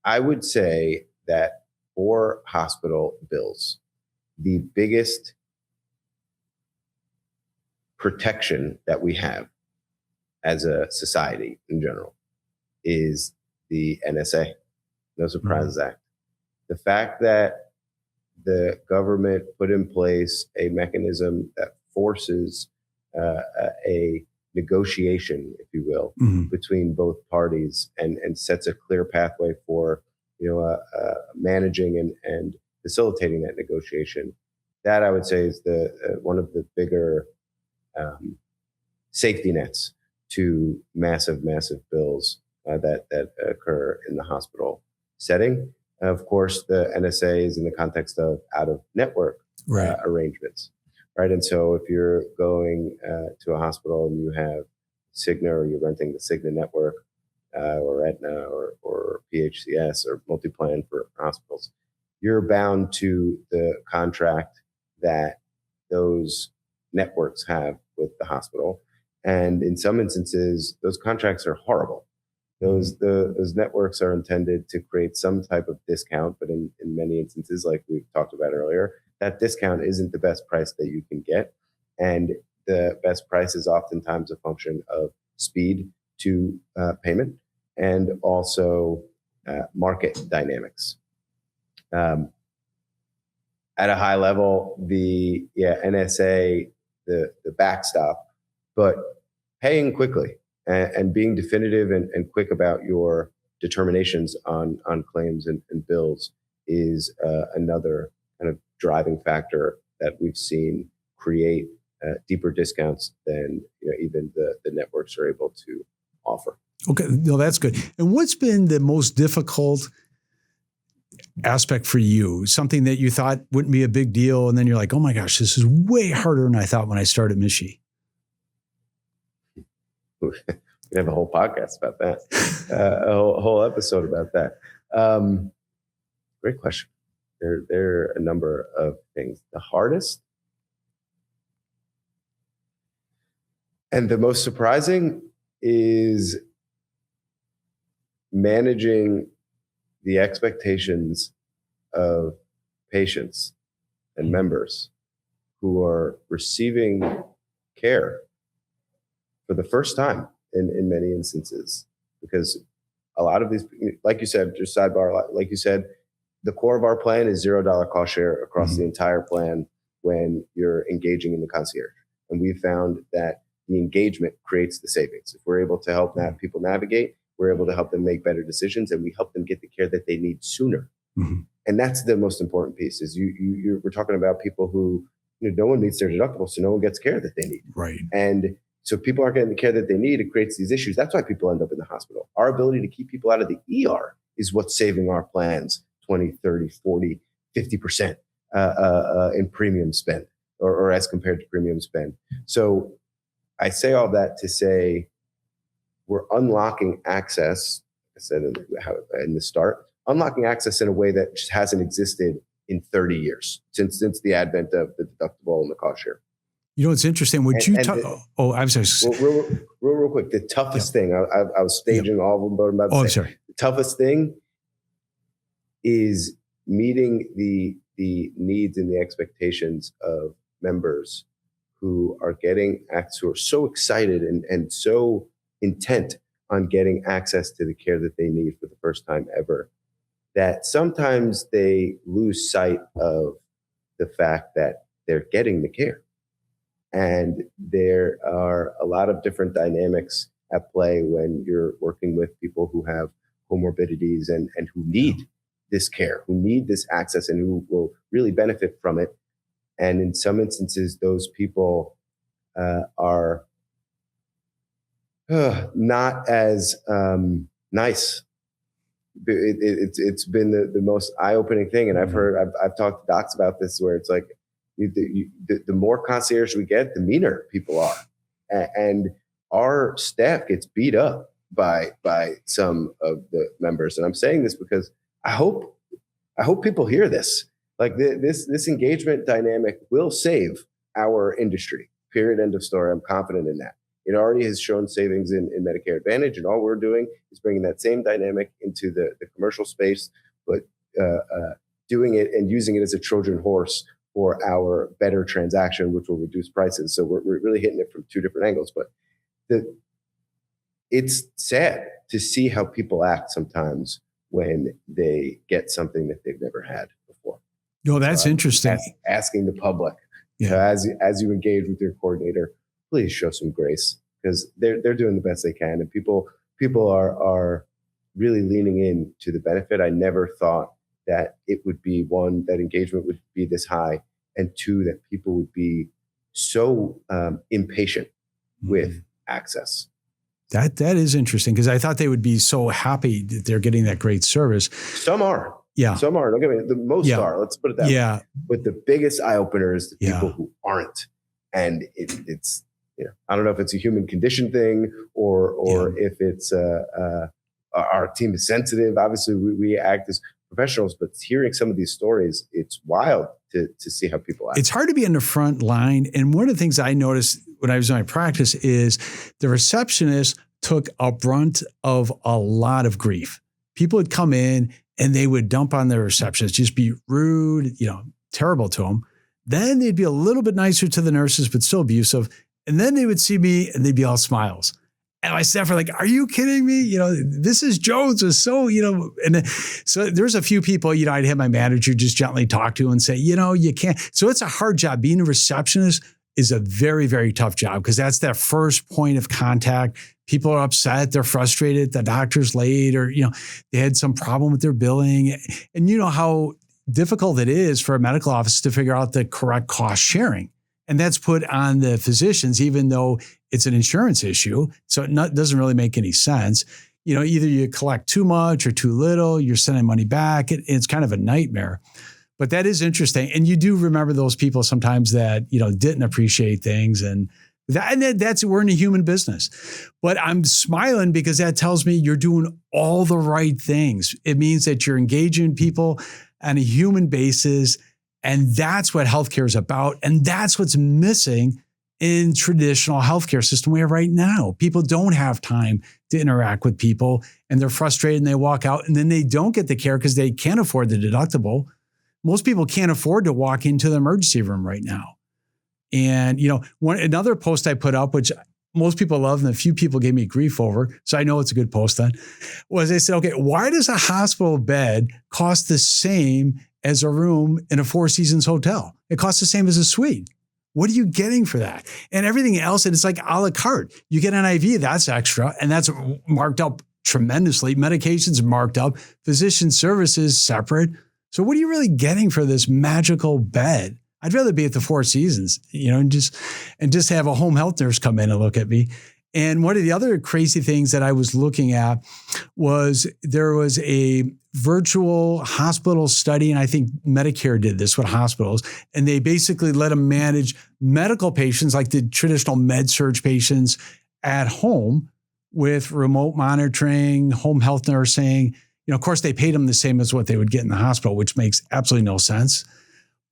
I would say that for hospital bills, the biggest protection that we have as a society in general is the NSA, No Surprises Act. The fact that the government put in place a mechanism that forces a negotiation, if you will, between both parties and sets a clear pathway for managing and facilitating that negotiation. That I would say is one of the bigger safety nets to massive bills that occur in the hospital setting. Of course, the NSA is in the context of out-of-network arrangements, right? And so if you're going to a hospital and you have Cigna, or you're renting the Cigna network, or Aetna, or PHCS, or MultiPlan for hospitals, you're bound to the contract that those networks have with the hospital. And in some instances, those contracts are horrible. Those networks are intended to create some type of discount, but in many instances, like we talked about earlier, that discount isn't the best price that you can get. And the best price is oftentimes a function of speed to payment and also market dynamics. At a high level, the NSA, the backstop but paying quickly and being definitive and quick about your determinations on claims and bills is another kind of driving factor that we've seen create deeper discounts than even the networks are able to offer. Okay, no, that's good. And what's been the most difficult aspect for you? Something that you thought wouldn't be a big deal, and then you're like, oh my gosh, this is way harder than I thought when I started Mishi. We have a whole podcast about that, a whole episode about that. Great question. There are a number of things. The hardest and the most surprising is managing the expectations of patients and members who are receiving care for the first time in many instances, because a lot of these, like you said, just sidebar, like you said, the core of our plan is $0 cost share across the entire plan when you're engaging in the concierge. And we found that the engagement creates the savings. If we're able to help people navigate, we're able to help them make better decisions, and we help them get the care that they need sooner. And that's the most important piece. Is we're talking about people who no one meets their deductible, so no one gets care that they need. Right. And so people aren't getting the care that they need. It creates these issues. That's why people end up in the hospital. Our ability to keep people out of the ER is what's saving our plans 20, 30, 40, 50% in premium spend, or as compared to premium spend. So I say all that to say we're unlocking access, I said in the start, unlocking access in a way that just hasn't existed in 30 years since the advent of the deductible and the cost share. You know, it's interesting. Would you talk? Oh, I'm sorry. Real quick. The toughest thing, I was staging all of them, but I'm about to say. I'm sorry. The toughest thing is meeting the needs and the expectations of members who are getting access, who are so excited and so intent on getting access to the care that they need for the first time ever, that sometimes they lose sight of the fact that they're getting the care. And there are a lot of different dynamics at play when you're working with people who have comorbidities and who need this care, who need this access, and who will really benefit from it. And in some instances, those people are not as nice. It's been the most eye-opening thing. And I've talked to docs about this, where it's like, the more concierge we get, the meaner people are. And our staff gets beat up by some of the members. And I'm saying this because I hope people hear this. Like this engagement dynamic will save our industry, period, end of story. I'm confident in that. It already has shown savings in Medicare Advantage, and all we're doing is bringing that same dynamic into the commercial space, but doing it and using it as a Trojan horse for our better transaction, which will reduce prices. So we're really hitting it from two different angles. But it's sad to see how people act sometimes when they get something that they've never had before. No, that's interesting. Asking the public, as you engage with your coordinator, please show some grace, because they're doing the best they can, and people are really leaning in to the benefit. I never thought that it would be, one, that engagement would be this high, and two, that people would be so impatient with access. That is interesting, because I thought they would be so happy that they're getting that great service. Some are. Yeah. Some are. Don't get me. The most are. Let's put it that way. But the biggest eye opener is the people who aren't. And it's I don't know if it's a human condition thing or if it's our team is sensitive. Obviously, we act as professionals, but hearing some of these stories, it's wild to see how people act. It's hard to be on the front line. And one of the things I noticed when I was in my practice is the receptionist took a brunt of a lot of grief. People would come in and they would dump on their receptionist, just be rude, terrible to them. Then they'd be a little bit nicer to the nurses, but still abusive. And then they would see me and they'd be all smiles. And my staff are like, are you kidding me? Mrs. Jones was so, and so there's a few people, I'd have my manager just gently talk to and say, you can't. So it's a hard job being a receptionist. is a very, very tough job because that's that first point of contact. People are upset, they're frustrated, the doctor's late, or they had some problem with their billing. And you know how difficult it is for a medical office to figure out the correct cost sharing. And that's put on the physicians, even though it's an insurance issue. So it doesn't really make any sense. Either you collect too much or too little, you're sending money back. It's kind of a nightmare. But that is interesting. And you do remember those people sometimes that, didn't appreciate things. And that's, we're in a human business. But I'm smiling because that tells me you're doing all the right things. It means that you're engaging people on a human basis. And that's what healthcare is about. And that's what's missing in traditional healthcare system we have right now. People don't have time to interact with people, and they're frustrated and they walk out, and then they don't get the care because they can't afford the deductible. Most people can't afford to walk into the emergency room right now. And, another post I put up, which most people love and a few people gave me grief over, so I know it's a good post then, was they said, okay, why does a hospital bed cost the same as a room in a Four Seasons hotel? It costs the same as a suite. What are you getting for that? And everything else, and it's like a la carte. You get an IV, that's extra, and that's marked up tremendously. Medications marked up, physician services separate. So what are you really getting for this magical bed? I'd rather be at the Four Seasons, and just have a home health nurse come in and look at me. And one of the other crazy things that I was looking at was there was a virtual hospital study, and I think Medicare did this with hospitals, and they basically let them manage medical patients like the traditional med-surg patients at home with remote monitoring, home health nursing. Of course, they paid them the same as what they would get in the hospital, which makes absolutely no sense.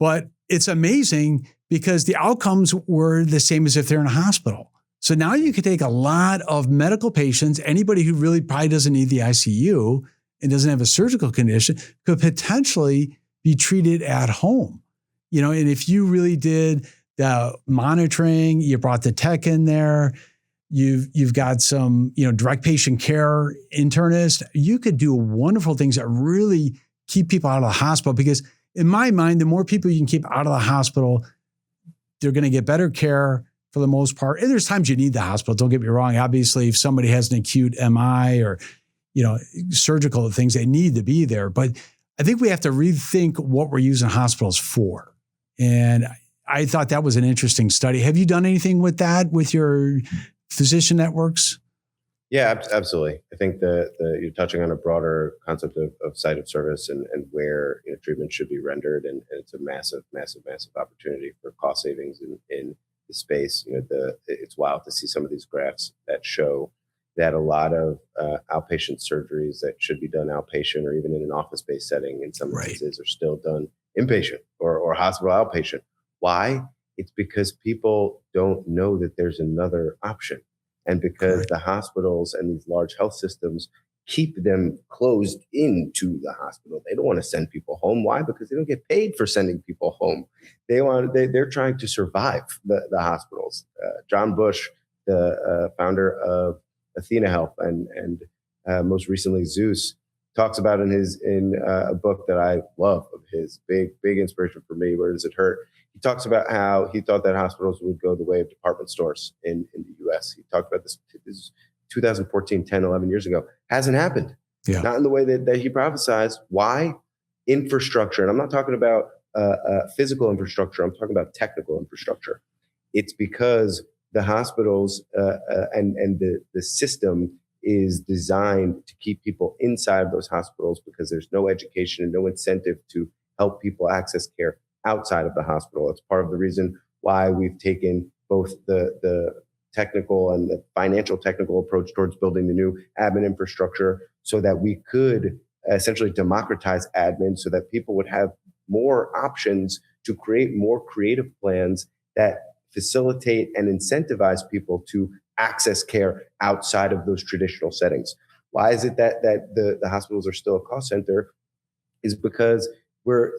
But it's amazing because the outcomes were the same as if they're in a hospital. So now you could take a lot of medical patients, anybody who really probably doesn't need the ICU and doesn't have a surgical condition could potentially be treated at home. And if you really did the monitoring, you brought the tech in there, you've got some, direct patient care internist, you could do wonderful things that really keep people out of the hospital. Because in my mind, the more people you can keep out of the hospital, they're going to get better care for the most part. And there's times you need the hospital. Don't get me wrong. Obviously, if somebody has an acute MI or, surgical things, they need to be there. But I think we have to rethink what we're using hospitals for. And I thought that was an interesting study. Have you done anything with that with your physician networks? Yeah, absolutely. I think that you're touching on a broader concept of site of service and where treatment should be rendered. And it's a massive, massive, massive opportunity for cost savings in the space. It's wild to see some of these graphs that show that a lot of outpatient surgeries that should be done outpatient or even in an office-based setting in some instances are still done inpatient or hospital outpatient. Why? It's because people don't know that there's another option. And because the hospitals and these large health systems keep them closed into the hospital. They don't want to send people home. Why? Because they don't get paid for sending people home. They're trying to survive the hospitals. John Bush, the founder of Athena Health and most recently Zeus, talks about in a book that I love of his, big inspiration for me, Where Does It Hurt? He talks about how he thought that hospitals would go the way of department stores in the U.S. He talked about this 2014, 10, 11 years ago. Hasn't happened. Yeah. Not in the way that he prophesized. Why? Infrastructure. And I'm not talking about physical infrastructure. I'm talking about technical infrastructure. It's because the hospitals and the system is designed to keep people inside those hospitals because there's no education and no incentive to help people access care outside of the hospital. It's part of the reason why we've taken both the technical and the financial technical approach towards building the new admin infrastructure so that we could essentially democratize admin so that people would have more options to create more creative plans that facilitate and incentivize people to access care outside of those traditional settings. Why is it that the hospitals are still a cost center? Is because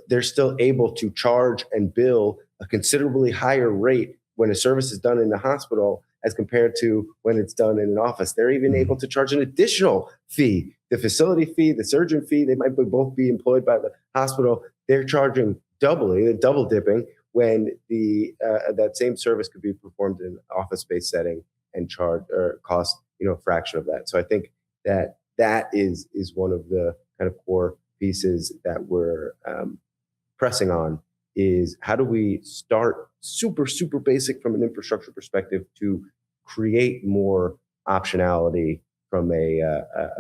they're still able to charge and bill a considerably higher rate when a service is done in the hospital as compared to when it's done in an office. They're even able to charge an additional fee, the facility fee, the surgeon fee. They might both be employed by the hospital. They're charging double dipping, when that same service could be performed in an office-based setting and charge or cost a fraction of that. So I think that is one of the kind of core pieces that we're pressing on, is how do we start super basic from an infrastructure perspective to create more optionality from a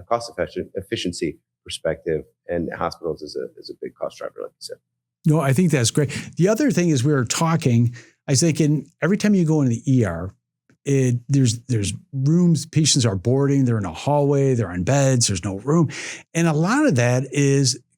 cost efficiency perspective, and hospitals is a big cost driver, like you said. No, I think that's great. The other thing is, we were talking, I was thinking, every time you go into the ER, there's rooms, patients are boarding, they're in a hallway, they're on beds, there's no room. And a lot of that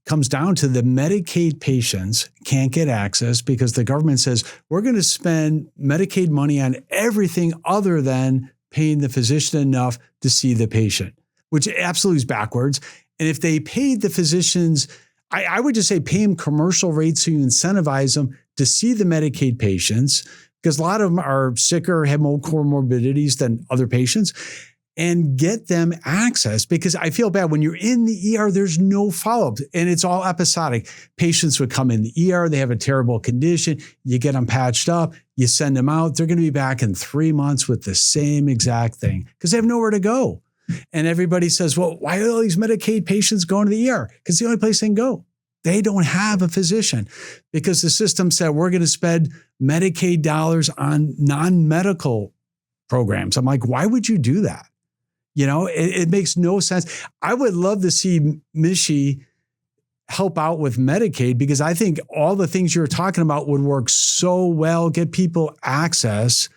comes down to the Medicaid patients can't get access because the government says, we're going to spend Medicaid money on everything other than paying the physician enough to see the patient, which absolutely is backwards. And if they paid the physicians, I would just say pay them commercial rates so you incentivize them to see the Medicaid patients, because a lot of them are sicker, have more comorbidities than other patients, and get them access. Because I feel bad when you're in the ER, there's no follow-up and it's all episodic. Patients would come in the ER, they have a terrible condition, you get them patched up, you send them out, they're going to be back in 3 months with the same exact thing because they have nowhere to go. And everybody says, well, why are all these Medicaid patients going to the ER? Because the only place they can go. They don't have a physician because the system said we're going to spend Medicaid dollars on non-medical programs. I'm like, why would you do that? It makes no sense. I would love to see Mishi help out with Medicaid, because I think all the things you're talking about would work so well, get people access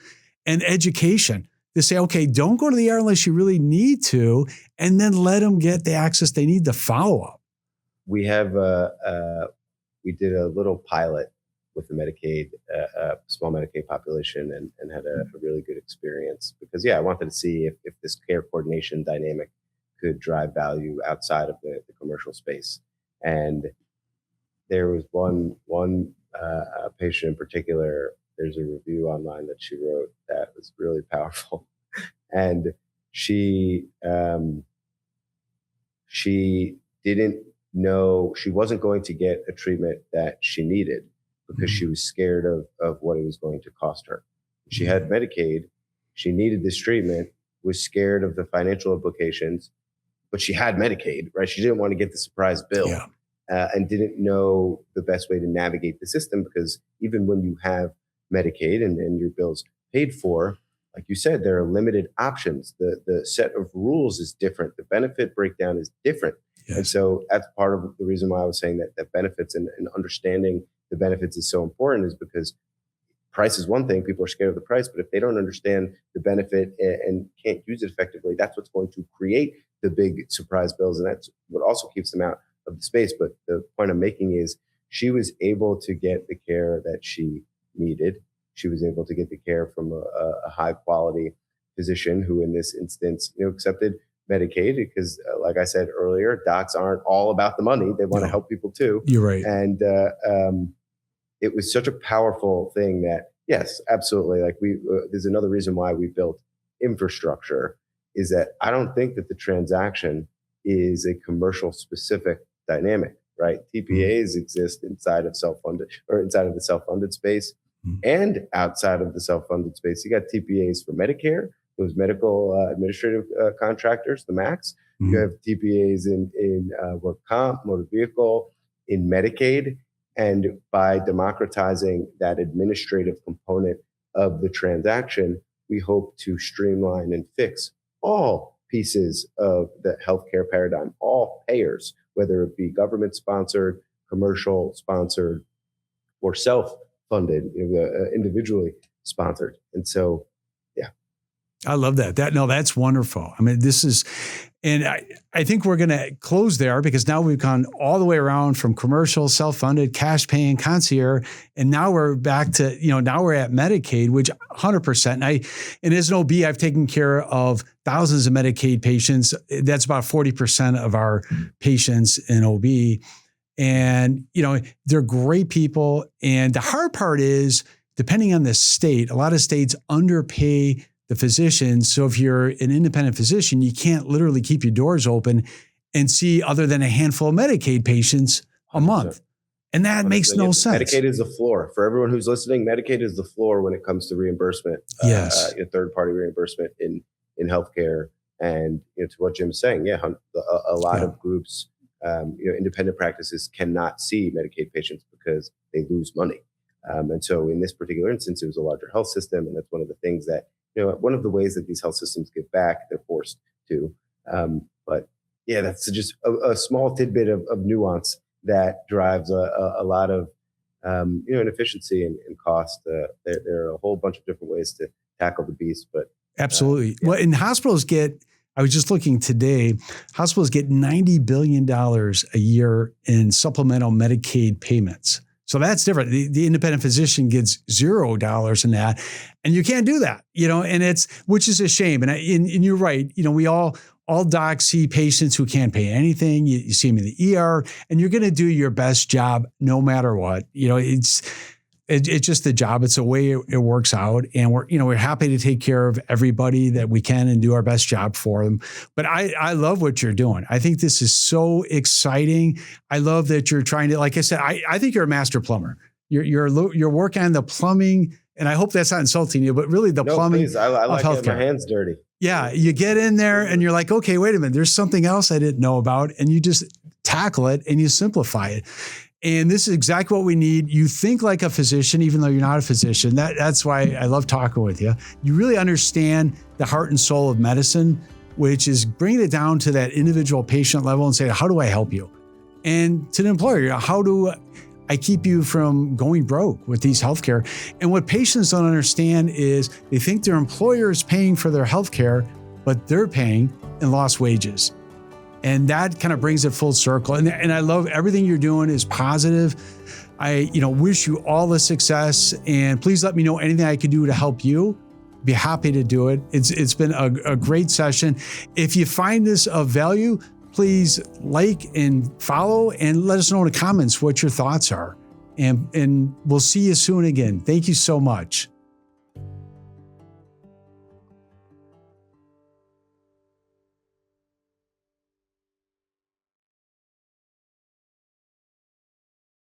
and education. To say, okay, don't go to the ER unless you really need to, and then let them get the access they need to follow up. We have we did a little pilot with the Medicaid, small Medicaid population, and had a really good experience because, I wanted to see if this care coordination dynamic could drive value outside of the commercial space. And there was one patient in particular. There's a review online that she wrote that was really powerful. And she didn't know, she wasn't going to get a treatment that she needed because she was scared of what it was going to cost her. She had Medicaid, she needed this treatment, was scared of the financial implications, but she had Medicaid, right? She didn't want to get the surprise bill. And didn't know the best way to navigate the system, because even when you have Medicaid and your bill's paid for, like you said, there are limited options. The set of rules is different. The benefit breakdown is different. Yes. And so that's part of the reason why I was saying that benefits and understanding the benefits is so important, is because price is one thing. People are scared of the price, but if they don't understand the benefit and can't use it effectively, that's what's going to create the big surprise bills. And that's what also keeps them out of the space. But the point I'm making is she was able to get the care that she needed. She was able to get the care from a high quality physician who in this instance, accepted Medicaid because like I said earlier, docs aren't all about the money. They want to help people too. You're right. And it was such a powerful thing that, yes, absolutely. Like there's another reason why we built infrastructure, is that I don't think that the transaction is a commercial specific dynamic, right? TPAs exist inside of self-funded or inside of the self-funded space and outside of the self-funded space. You got TPAs for Medicare, those medical administrative contractors, the MACs. You have TPAs in work comp, motor vehicle, in Medicaid. And by democratizing that administrative component of the transaction, we hope to streamline and fix all pieces of the healthcare paradigm, all payers, whether it be government sponsored, commercial sponsored, or self-funded, individually sponsored. And so, I love that. That's wonderful. I mean, and I think we're going to close there, because now we've gone all the way around from commercial, self-funded, cash paying, concierge, and now we're back to, now we're at Medicaid, which 100%. And as an OB, I've taken care of thousands of Medicaid patients. That's about 40% of our patients in OB. And, they're great people. And the hard part is, depending on the state, a lot of states underpay the physicians. So if you're an independent physician, you can't literally keep your doors open and see other than a handful of Medicaid patients a month. And that makes no sense. Medicaid is the floor. For everyone who's listening, Medicaid is the floor when it comes to reimbursement. Yes. Third-party reimbursement in healthcare. And to what Jim's saying, a lot of groups, independent practices cannot see Medicaid patients because they lose money. And so in this particular instance, it was a larger health system. And that's one of the things that, one of the ways that these health systems give back, they're forced to. But yeah, that's just a small tidbit of nuance that drives a lot of, inefficiency and cost. There are a whole bunch of different ways to tackle the beast, but absolutely. Well, and hospitals I was just looking today, hospitals get $90 billion a year in supplemental Medicaid payments. So that's different. The independent physician gets $0 in that, and you can't do that, and which is a shame. And you're right. We all docs see patients who can't pay anything. You see them in the ER, and you're going to do your best job no matter what. It's just the job. It's the way it works out. And we're happy to take care of everybody that we can and do our best job for them. But I love what you're doing. I think this is so exciting. I love that you're trying to, like I said, I think you're a master plumber. You're working on the plumbing, and I hope that's not insulting you, but really plumbing. Please. I like healthcare. Getting my hands dirty. Yeah. You get in there and you're like, okay, wait a minute. There's something else I didn't know about. And you just tackle it and you simplify it. And this is exactly what we need. You think like a physician, even though you're not a physician. That's why I love talking with you. You really understand the heart and soul of medicine, which is bringing it down to that individual patient level and say, how do I help you? And to the employer, how do I keep you from going broke with these healthcare? And what patients don't understand is they think their employer is paying for their healthcare, but they're paying in lost wages. And that kind of brings it full circle. And I love everything you're doing is positive. I, wish you all the success, and please let me know anything I could do to help you. Be happy to do it. It's been a great session. If you find this of value, please like and follow and let us know in the comments what your thoughts are. And we'll see you soon again. Thank you so much.